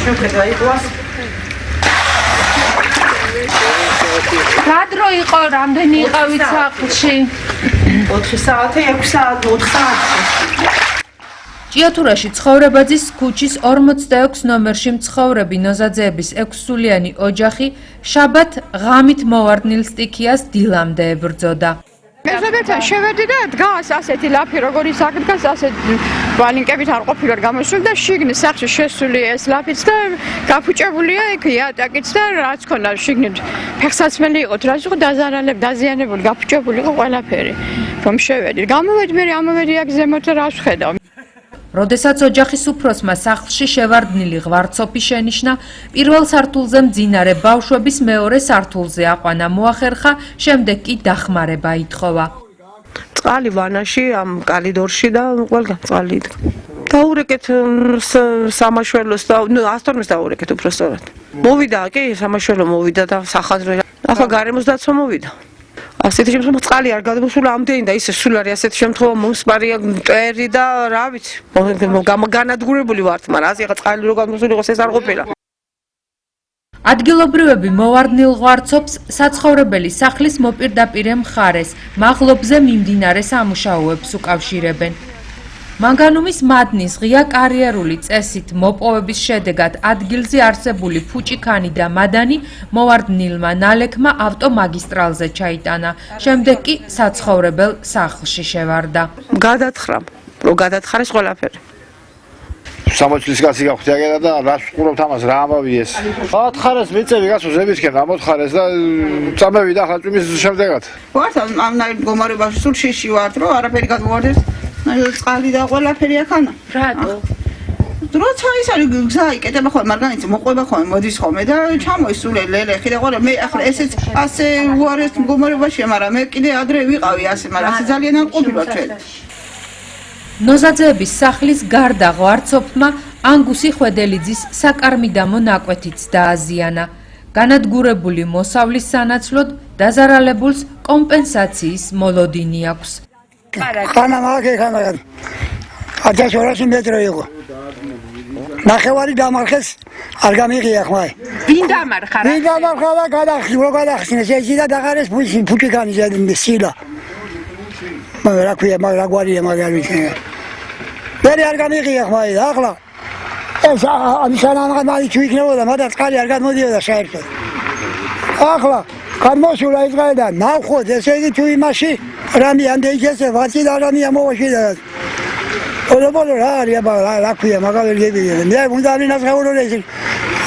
შევხედა იყვას. რა დრო იყო, რამდენი იყავით სახლში? 4 საათი, 6 საათი, 4 საათი. ჭიათურაში ცხოვრებაძის ქუჩის 46 ნომერში მცხოვრები ნოზაძეების 6-სულიანი ოჯახი შაბათ ღამით მოვარდნილ სტიქიას დილამდე ებრძოდა. მეზობელთან შევედი და დგას ასეთი ლაფი როგორ ის აქ დგას ასეთი ბალინკებით არ ყოფილვარ გამოსული და შიგნით სახლში შესული ეს ლაფიც და გაფუჭებულია იქ იატაკიც და რაც ქონდა შიგნით ფეხსაცმელი იყო რაც იყო დაზიანებული გაფუჭებული იყო ყველაფერი რომ შევედი გამოვედი მე ამოვედი აქ ზემოთ და რას ვხედავ. როდესაც ოჯახის უფროსმა სახლში შევარდნილი ღვარცოფი შენიშნა, პირველ სართულზე მძინარე ბავშვების მეორე სართულზე აყვანა მოახერხა, შემდეგ კი დახმარება ითხოვა. წყალი ვანაში ამ კალიდორში და ყველგან წყალი. დაურეკეთ სამაშველოს და 112-ს დაურეკეთ უბრალოდ. მოვიდა კი სამაშველო მოვიდა და სახაზრო. ახლა გარემოს დაცვა მოვიდა. ასეთი შემთხვევა წყალი არ გადმოსულა ამდენი და ისე სულ არის ასეთი შემთხვევა მომსპარია მტერი და რა ვიცი განადგურებული ვართ მაგრამ ასე ხა წყალი რო გადმოსული იყოს ეს არ ყოფილა. ადგილობრივები მოვარდნილ ღვარცოფს საცხოვრებელი სახლის მოპირდაპირე მხარეს მაღლობზე მიმდინარე სამუშაოებს უკავშირებენ. მანგანუმის მადნის ღია კარიერული წესით მოპოვების შედეგად ადგილზე არსებული ფუჭიქანი და მადანი მოვარდნილმა ნალექმა ავტომაგისტრალზე ჩაიტანა, შემდეგ კი საცხოვრებელ სახლში შევარდა. გადათხრა, რო გადათხარეს ყველაფერი. 60 წლის კაცი გავხდიაგერა და რას ვყურებთ ამას რა ამბავი ეს. ათხარეს მიწები გასულ ზებისკენ ამოთხარეს და წამევიდა ახლა წვიმის შემდეგად. ვართ ამ მდგომარეობაში სულ შიში ვართ რომ არაფერი გადმოვარდეს. წყალი და ყველაფერი აქანა. რატო? როცა ის არის გზა იკეტება ხოლმე მარგანიცი მოყვება ხოლმე მოდის ხოლმე და ჩამოისულე ლელეხი და ყველა მე ახლა ესეც ასე უარეს მდგომარეობაშია მაგრამ მე კიდე ადრე ვიყავი ასე მაგრამ ასე ძალიან არ ყოფილა ჩვენ. ნოზაძეების სახლის გარდა ღვარცოფმა ანგუსი ხვედელიძის საკარმიდამო ნაკვეთიც დააზიანა. განადგურებული მოსავლის სანაცვლოდ დაზარალებულს კომპენსაციის მოლოდინი აქვს. ხანა მაგე ხანა 1200 მეტრი იყო. ნახევარი დამარხეს არ გამიღია ხმაი. ვინ დამარხა? ვინ დამარხა და გადახსნეს ეჭი და დაღარეს ფუჭიქანი სილა. მაგრამ რა ქვია მაგრამ გვარია მაგრამ ვიცი. მე არ გამიღია ხმაი ახლა. ეს ამისანამღალი თუ იქნებოდა მაგრამ წყალი არ გადმოდიოდა საერთოდ. ახლა გადმოსულა ის დღე და ნახოთ ესე იგი თუ იმაში რამე ანდეიჩესე ვაცი და რამე ამოვაშიდა. ბოლო რა არის რა ქვია მაგალითად მე უნდა ვინახაურო ეს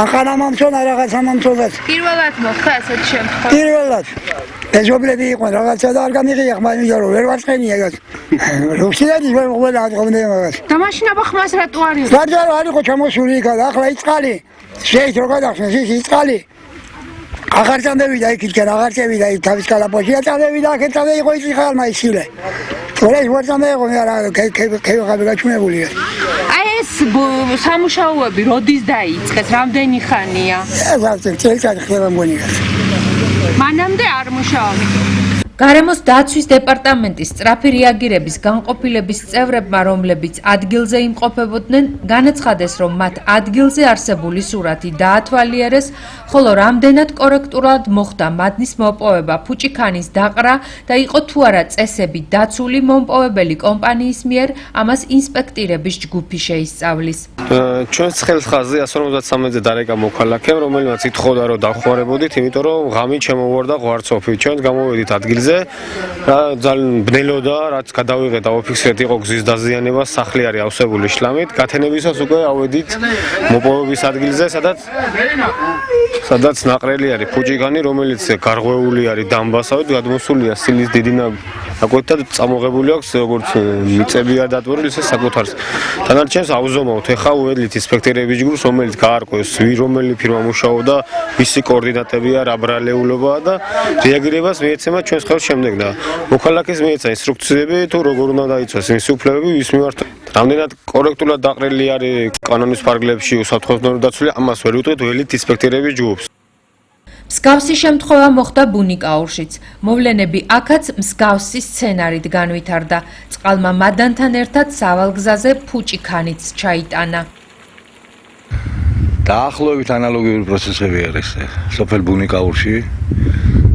ახანა მომწონა რაღაცა მომწონდა. პირველად მოხდა ასეთი შემთხვევა. პირველად ეჟობლები იყვნენ რაღაცა და არ გამიღია ხმაინი რომ ვერ ვაწყენია ეს. როქსიადი ყველა აღდგომდა მაგას. და მაშინ აბა ხმას რატო არ იყო? რა არ იყო ჩამოსული იქ ახლა იწყალი. შეიძლება რომ გადახსნეს ის იწყალი. აღარ წამევიდა იქიდან აღარ წევიდა იქ თავის კალაპოში და წამევიდა აქ წამე იყო ის ხალმა ისილე. თორე ვარ წამეიღო მე არა ქეღაბი გაჩვენებულია. აი ეს სამუშაოები როდის დაიწყეს? რამდენი ხანია? წელიწადი ხდება მგონი. მანამდე არ მუშაობთ. გარემოს დაცვის დეპარტამენტის სწრაფი რეაგირების განყოფილების წევრებმა, რომლებიც ადგილზე იმყოფებოდნენ, განაცხადეს, რომ მათ ადგილზე არსებული სურათი დაათვალიერეს, ხოლო რამდენად კორექტულად მოხდა მადნის მოპოვება, ფუჭიქანის დაყრა და იყო თუ არა წესები დაცული მომპოვებელი კომპანიის მიერ, ამას ინსპექტირების ჯგუფი შეისწავლის. ჩვენს ხელხაზზე 153-ზე დარეკა მოქალაქემ, რომელმაც ითხოვდა, რომ დავხმარებოდით, იმიტომ რომ ღამით შემოვარდა ღვარცოფი. ჩვენ გამოვედით ადგილზე რა ძალიან ბნელოდა, რაც გადავიღეთ და ვაფიქსირეთ იყო გზის დაზიანება, სახლი არის ავსებული შლამით. გათენებისას უკვე ავედით მოპოვების ადგილზე, სადაც ნაყრელი არის ფუჭიქანი, რომელიც გარღვეული არის დამბასავით, გადმოსულია სილის დიდი ნაკვეთად წამოღებული აქვს როგორც მიწებია დატვირთული, ისე საკუთარს. თანარჩენს ავზომავთ, ეხა უვედით ინსპექტორების ჯგუფს, რომელიც გაარკვევს, რომელი ფირმა მუშაობდა, მისი კოორდინატებია, რა ბრალეულობაა და რეაგირებას მიეცემა ჩვენს ხელს შემდეგ და მოქალაქეს მიეცა ინსტრუქციები თუ როგორ უნდა დაიცვას მისი უფლებები ვის მიმართ. რამდენად კორექტულად დაყრილი არის კანონის ფარგლებში უსაფრთხოებრივი დაცული, ამას ვერ ვიტყვით ველით ინსპექტორების ჯგუფს. მსგავსი შემთხვევა მოხდა ბუნიკაურშიც. მოვლენები აქაც მსგავსი სცენარით განვითარდა. წყალმა მადანთან ერთად სავალგზაზე ფუჭიქანიც ჩაიტანა. დაახლოებით ანალოგიური პროცესები არის სოფელ ბუნიკაურში.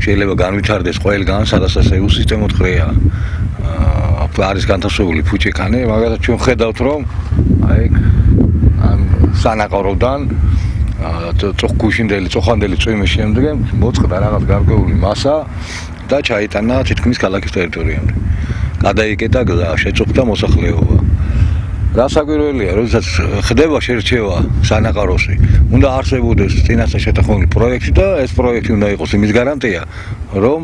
შეიძლება განვითარდეს ყველგან, სადაც ასე უსისტემოდ ყრია. არის განთავსებული ფუჭიკანი, მაგალითად ჩვენ ხედავთ, რომ აი ამ სანაყაროდან წოხგუშინდელი, წოხანდელი წვიმის შემდგომ მოწყდა რაღაც გარკვეული მასა და ჩაიტანა თითქმის ქალაქის ტერიტორიამდე. გადაიკეტა გზა, შეწუხდა მოსახლეობა. გასაკვირველია, როდესაც ხდება შერჩევა სანაყაროში, უნდა არსებობდეს წინასწარ შეთანხმებული პროექტი და ეს პროექტი უნდა იყოს იმის გარანტია, რომ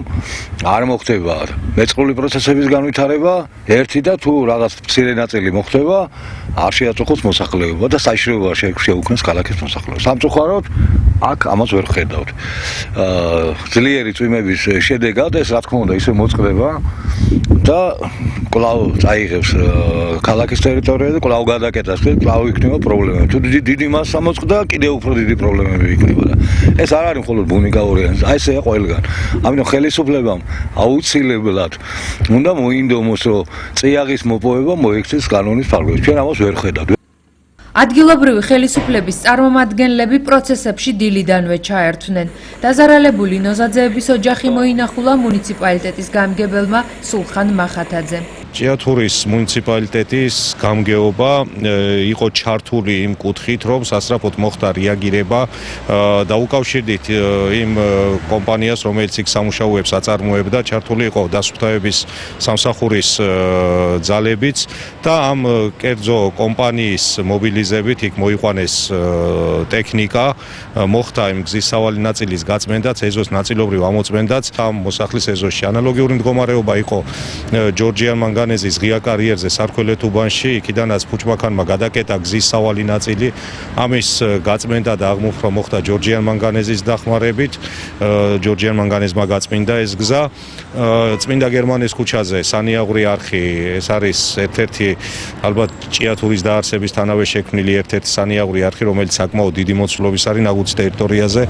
არ მოხდება მეწყრული პროცესების განვითარება, ერთი და თუ რაღაც მცირე ნაწილი მოხდება, არ შეაწუხოს მოსახლეობა და საშიშროება შეუქმნას ქალაქის მოსახლეობას. სამწუხაროდ, აქ ამას ვერ ხედავთ. ძლიერი წვიმების შედეგად ეს რა თქმა უნდა ისე მოწყდება და კვლავ წაიღებს ქალაქის ტერიტორია და კვლავ გადაკეტას და კვლავ იქნება პრობლემები. თუ დიდი მასა მოწყდა, კიდევ უფრო დიდი პრობლემები იქნება და ეს არ არის მხოლოდ ბუნიკაურიანს, აი ესეა ყველგან. ამიტომ ხელისუფლებამ აუცილებლად უნდა მოინდომოს, რომ წიაღის მოპოვება მოექცეს კანონის ფარგლებში. ჩვენ ამას ვერ ხედავთ. ადგილობრივი ხელისუფლების წარმომადგენლები პროცესებში დილიდანვე ჩაერთვნენ. დაზარალებული ნოზაძეების ოჯახი მოინახულა მუნიციპალიტეტის გამგებელმა სულხან მახათაძემ. ჭიათურის მუნიციპალიტეტის გამგეობა იყო ჩართული იმ კუთხით, რომ სასწრაფოდ მოხდა რეაგირება და უკავშირდით იმ კომპანიას, რომელიც იქ სამუშაოებს აწარმოებდა, ჩართული იყო დასუფთავების სამსახურის ძალებიც და ამ კერძო კომპანიის მობილიზებით იქ მოიყვანეს ტექნიკა, მოხდა იმ გზის სავალი ნაწილის გაწმენდაც, ეზოს ნაწილობრივ ამოწმენდაც. ამ მოსახლის ეზოში ანალოგიური მდგომარეობა იყო ჯორჯიან მანგანეზის ღია კარიერზე სარქველეთ უბანში, იქიდანაც ფუჭმაქანმა გადაკეტა გზის სავალი ნაწილი. ამის გაწმენდა და აღმოფხვრა მოხდა ჯორჯიან მანგანეზის დახმარებით. ჯორჯიან მანგანეზმა გაწმინდა ეს გზა. წმინდა გერმანეს ქუჩაზე სანიაღვრე არხი, ეს არის ერთ-ერთი ალბათ ჭიათურის დაარსებისთანავე შექმნილი ერთ-ერთი სანიაღვრე არხი, რომელიც საკმაოდ დიდი მოცულობის არის ნაგუცის ტერიტორიაზე.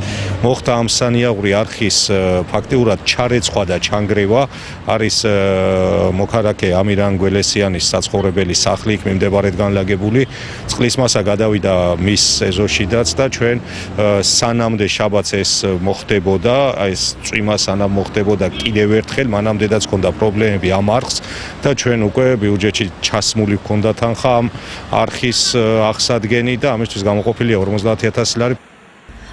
მოხდა ამ სანიაღვრე არხის ფაქტიურად ჩარეცხვა და ჩანგრევა. არის მოქალაქე ამირან გველესიანის საცხოვრებელი სახლი იქ მიმდებარედ განლაგებული. წყლის მასა გადავიდა მის ეზოშიდაც და ჩვენ სანამდე შაბათს ეს მოხდებოდა, ეს წვიმა სანამ მოხდებოდა კიდევ ერთხელ, მანამდეაც ჰქონდა პრობლემები ამ არხს და ჩვენ უკვე ბიუჯეტში ჩასმული ჰქონდა თანხა ამ არხის აღსადგენი და ამისთვის გამოყოფილია 50,000 ლარი.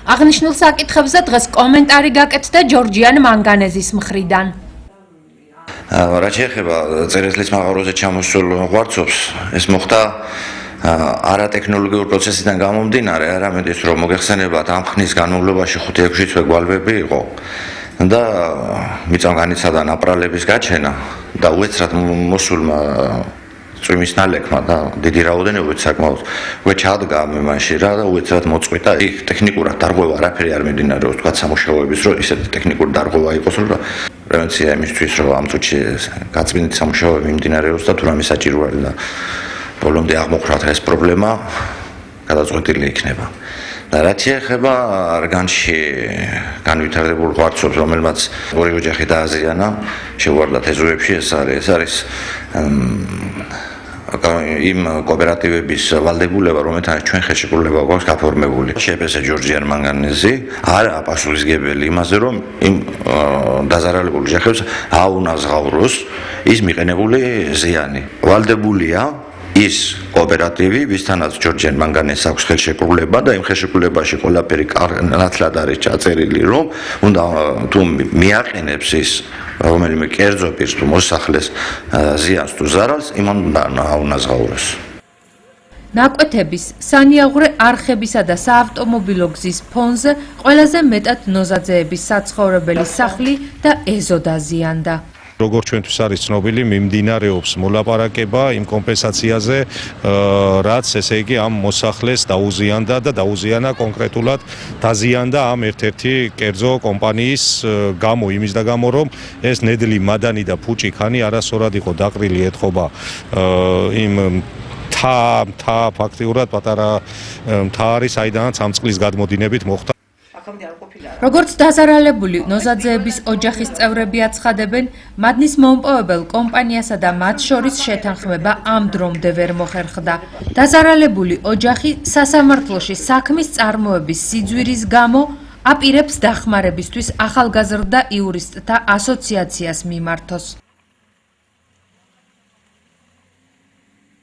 აღნიშნულ საკითხებზე დღეს კომენტარი გაკეთდა ჯორჯიან მანგანეზის მხრიდან. რაც შეეხება წერეთლის მაღაროზე ჩამოსულ ღვარცობს, ეს მოხდა არატექნოლოგიურ პროცესიდან გამომდინარე, არამედ ის რომ მოგეხსენებათ ამ ხნის განმავლობაში 5-6 თვე გვალვები იყო და მიწა-განიცა და ნაპრალების გაჩენა და უეცრად მოსულმა წვიმის ნალექმა და დიდი რაოდენობით საკმაოდ ჩადგა მაშინ რა და უეცრად მოწყვიტა. იქ ტექნიკურად დარღვევა არაფერი არ მიმდინარეობს, თქვა სამუშაოების რო ისეთი ტექნიკური დარღვევა იყოს, რომ პრევენცია იმისთვის, რომ ამ წუთში გაწმენდით სამუშაოები მიმდინარეობს და თუ რამე საჭირო არის და ბოლომდე აღმოხვრათ ეს პრობლემა გადაწყვეტილი იქნება. და რაც შეეხება არგანში განვითარებულ ღვარცობს, რომელმაც ორი ოჯახი დააზიანა, შეუვარდათ ეზოებში, ეს არის იმ კოოპერატივების ვალდებულება, რომელთაც ჩვენ ხელშეკრულება გვაქვს გაფორმებული. შეეპესა ჯორჯიან მანგანეზი არაა პასუხისმგებელი იმაზე, რომ იმ დაზარალებულ ოჯახებს აუნაზღაუროს ის მიყენებული ზიანი. ვალდებულია ის კოოპერატივი, ვისთანაც ჯორჯიან მანგანეზს აქვს ხელშეკრულება და იმ ხელშეკრულებაში ყველაფერი ნათლად არის ჩაწერილი, რომ უნდა თუ მიაყენებს ის რომელიმე კერძო პირს თუ მოსახლეს ზიანს თუ ზარალს, იმან უნდა აუნაზღაუროს. ნაკვეთების, სანიაღვრე არხებისა და საავტომობილო გზის ფონზე ყველაზე მეტად ნოზაძეების საცხოვრებელი სახლი და ეზო დაზიანდა. როგორც ჩვენთვის არის ცნობილი, მიმდინარეობს მოლაპარაკება იმ კომპენსაციაზე, რაც ესე იგი ამ მოსახლეს დაუზიანდა და დაუზიანა კონკრეტულად დაზიანდა ამ ერთ-ერთი კერძო კომპანიის გამო, იმის და გამო, რომ ეს ნედლი მადანი და ფუჭიქანი არასწორად იყო დაყრილი, ეთხოვა იმ მთა ფაქტიურად პატარა მთა არის, საიდანაც ამ წყლის გადმოდინებით მოხდა. აქამდე არ ყოფილა როგორც დაზარალებული ნოზაძეების ოჯახის წევრები აცხადებენ, მადნის მომპოვებელ კომპანიასა და მათ შორის შეთანხმება ამ დრომდე ვერ მოხერხდა. დაზარალებული ოჯახი სასამართლოში საქმის წარმოების სიძვირის გამო აპირებს დახმარებისთვის ახალგაზრდა იურისტთა ასოციაციას მიმართოს.